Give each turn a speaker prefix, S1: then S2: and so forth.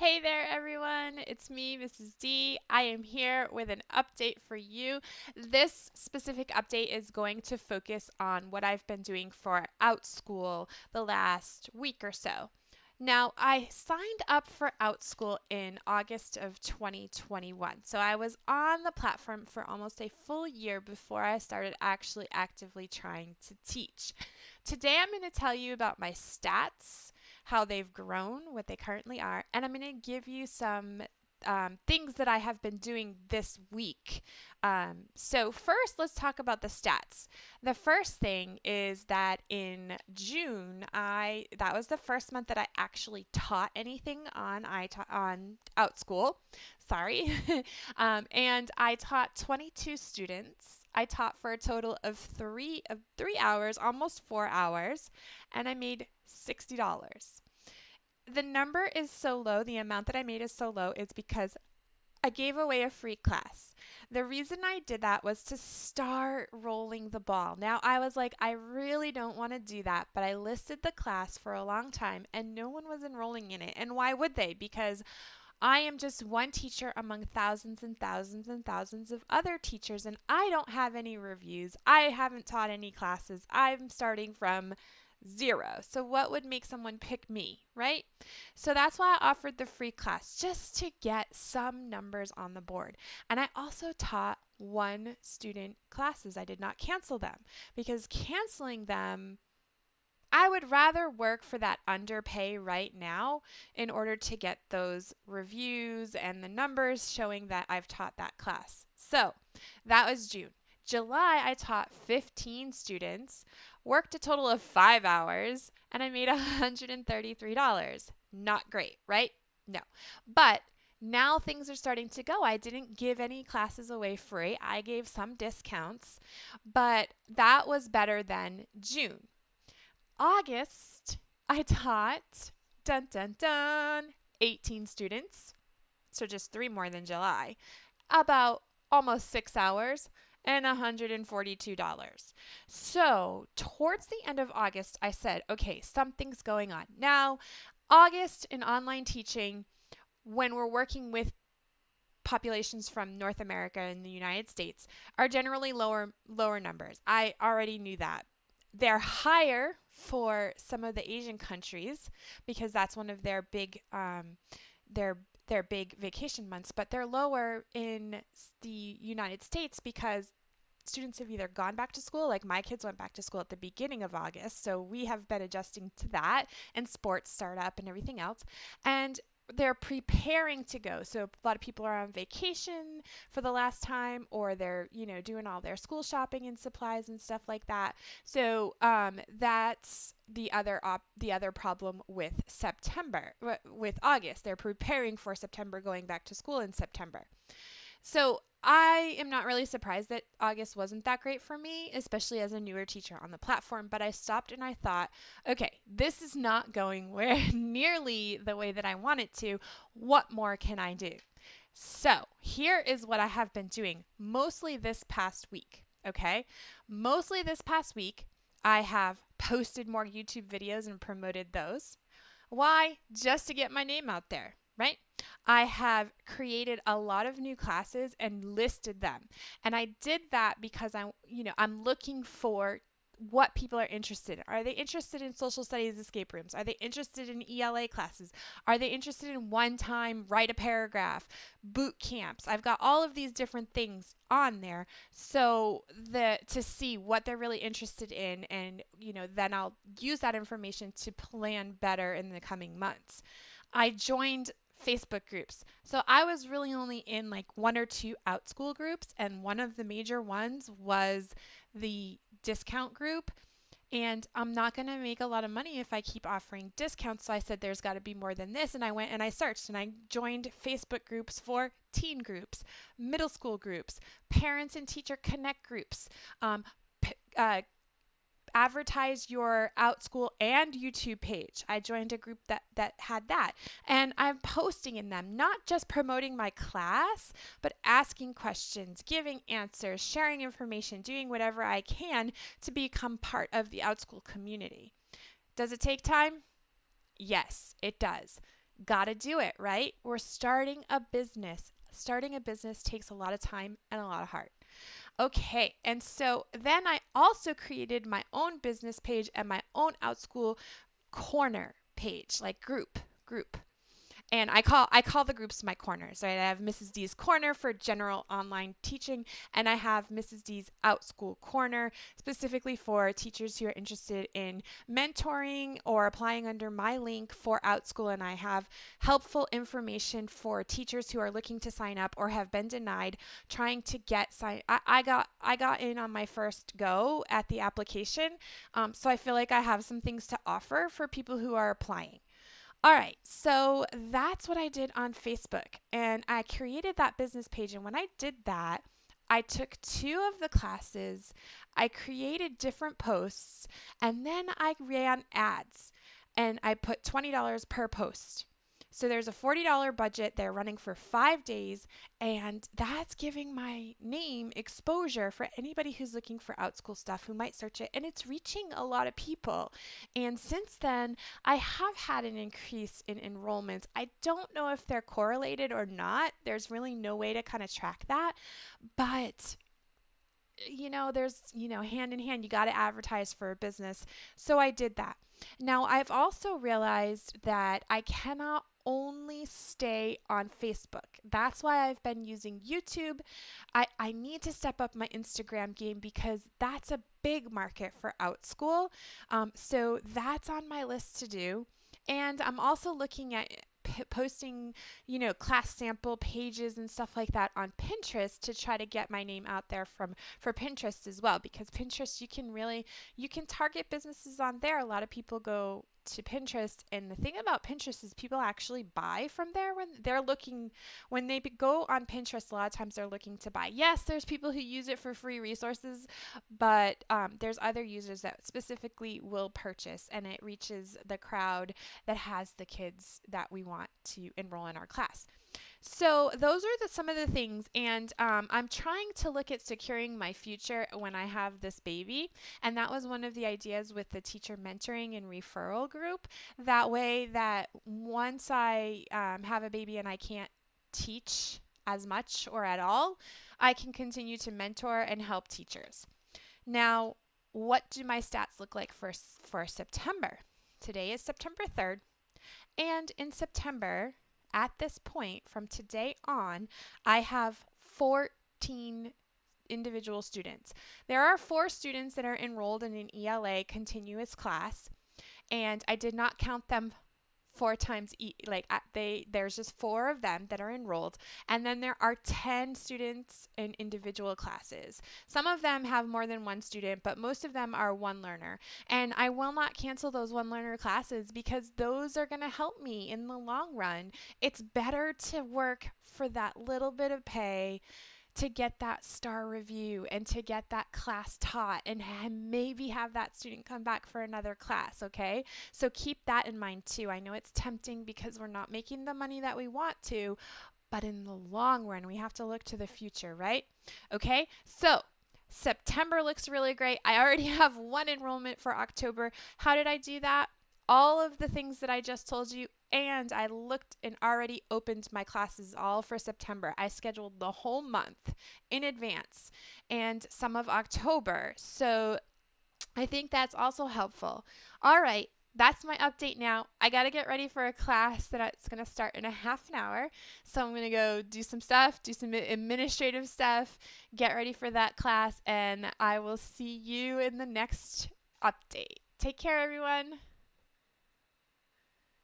S1: Hey there, everyone. It's me, Mrs. D. I am here with an update for you. This specific update is going to focus on what I've been doing for Outschool the last week or so. Now, I signed up for Outschool in August of 2021. So I was on the platform for almost a full year before I started actually actively trying to teach. Today, I'm going to tell you about my stats, how they've grown, what they currently are, and I'm going to give you some things that I have been doing this week. So first, let's talk about the stats. The first thing is that in June, that was the first month that I actually taught anything on Outschool. Sorry, and I taught 22 students. I taught for a total of three hours, almost 4 hours, and I made $60. The number is so low, the amount that I made is so low, is because I gave away a free class. The reason I did that was to start rolling the ball. Now, I was like, I really don't want to do that, but I listed the class for a long time and no one was enrolling in it. And why would they? Because I am just one teacher among thousands and thousands and thousands of other teachers, and I don't have any reviews. I haven't taught any classes. I'm starting from zero. So, what would make someone pick me, right? So, that's why I offered the free class, just to get some numbers on the board. And I also taught one student classes. I did not cancel them because canceling them, I would rather work for that underpay right now in order to get those reviews and the numbers showing that I've taught that class. So that was June. July, I taught 15 students, worked a total of 5 hours, and I made $133. Not great, right? No. But now things are starting to go. I didn't give any classes away free. I gave some discounts, but that was better than June. August, I taught, dun dun dun, 18 students, so just three more than July, about almost 6 hours and $142. So, towards the end of August, I said, okay, something's going on. Now, August in online teaching, when we're working with populations from North America and the United States, are generally lower numbers. I already knew that. They're higher for some of the Asian countries because that's one of their big vacation months, but they're lower in the United States because students have either gone back to school, like my kids went back to school at the beginning of August, so we have been adjusting to that, and sports start up and everything else, and they're preparing to go. So a lot of people are on vacation for the last time, or they're doing all their school shopping and supplies and stuff like that. So that's the other problem with September, with August. They're preparing for September, going back to school in September. So I am not really surprised that August wasn't that great for me, especially as a newer teacher on the platform. But I stopped and I thought, okay, this is not going where nearly the way that I want it to. What more can I do? So here is what I have been doing mostly this past week. Okay, mostly this past week, I have posted more YouTube videos and promoted those. Why? Just to get my name out there, right? I have created a lot of new classes and listed them. And I did that because I'm looking for what people are interested in. Are they interested in social studies escape rooms? Are they interested in ELA classes? Are they interested in one-time write a paragraph, boot camps? I've got all of these different things on there so to see what they're really interested in, and then I'll use that information to plan better in the coming months. I joined Facebook groups. So I was really only in like one or two Outschool groups, and one of the major ones was the discount group. And I'm not going to make a lot of money if I keep offering discounts. So I said there's got to be more than this. And I went and I searched and I joined Facebook groups for teen groups, middle school groups, parents and teacher connect groups, advertise your Outschool and YouTube page. I joined a group that had that. And I'm posting in them, not just promoting my class, but asking questions, giving answers, sharing information, doing whatever I can to become part of the Outschool community. Does it take time? Yes, it does. Gotta do it, right? We're starting a business. Starting a business takes a lot of time and a lot of heart. Okay, and so then I also created my own business page and my own Outschool corner page, like group. And I call the groups my corners, right? I have Mrs. D's corner for general online teaching, and I have Mrs. D's Outschool corner specifically for teachers who are interested in mentoring or applying under my link for Outschool. And I have helpful information for teachers who are looking to sign up or have been denied, trying to get sign. I got in on my first go at the application, so I feel like I have some things to offer for people who are applying. All right, so that's what I did on Facebook. And I created that business page. And when I did that, I took two of the classes, I created different posts, and then I ran ads. And I put $20 per post. So there's a $40 budget. They're running for 5 days, and that's giving my name exposure for anybody who's looking for Outschool stuff who might search it, and it's reaching a lot of people. And since then, I have had an increase in enrollments. I don't know if they're correlated or not. There's really no way to kind of track that, but there's, hand in hand, you got to advertise for a business. So I did that. Now, I've also realized that I cannot only stay on Facebook. That's why I've been using YouTube. I need to step up my Instagram game because that's a big market for Outschool. So that's on my list to do. And I'm also looking at posting, class sample pages and stuff like that on Pinterest to try to get my name out there for Pinterest as well, because Pinterest you can target businesses on there. A lot of people go to Pinterest, and the thing about Pinterest is people actually buy from there when they go on Pinterest. A lot of times they're looking to buy. Yes, there's people who use it for free resources, but there's other users that specifically will purchase, and it reaches the crowd that has the kids that we want to enroll in our class. So those are some of the things, and I'm trying to look at securing my future when I have this baby, and that was one of the ideas with the teacher mentoring and referral group. That way that once I have a baby and I can't teach as much or at all, I can continue to mentor and help teachers. Now, what do my stats look like for September? Today is September 3rd, and in September, at this point, from today on, I have 14 individual students. There are 4 students that are enrolled in an ELA continuous class, and I did not count them 4 times there's just 4 of them that are enrolled, and then there are 10 students in individual classes. Some of them have more than one student, but most of them are one learner, and I will not cancel those one learner classes because those are going to help me in the long run. It's better to work for that little bit of pay to get that star review and to get that class taught and maybe have that student come back for another class, okay? So keep that in mind too. I know it's tempting because we're not making the money that we want to, but in the long run, we have to look to the future, right? Okay, so September looks really great. I already have 1 enrollment for October. How did I do that? All of the things that I just told you, and I looked and already opened my classes all for September. I scheduled the whole month in advance and some of October. So I think that's also helpful. All right, that's my update now. I got to get ready for a class that's going to start in a half an hour. So I'm going to go do some stuff, do some administrative stuff, get ready for that class, and I will see you in the next update. Take care, everyone.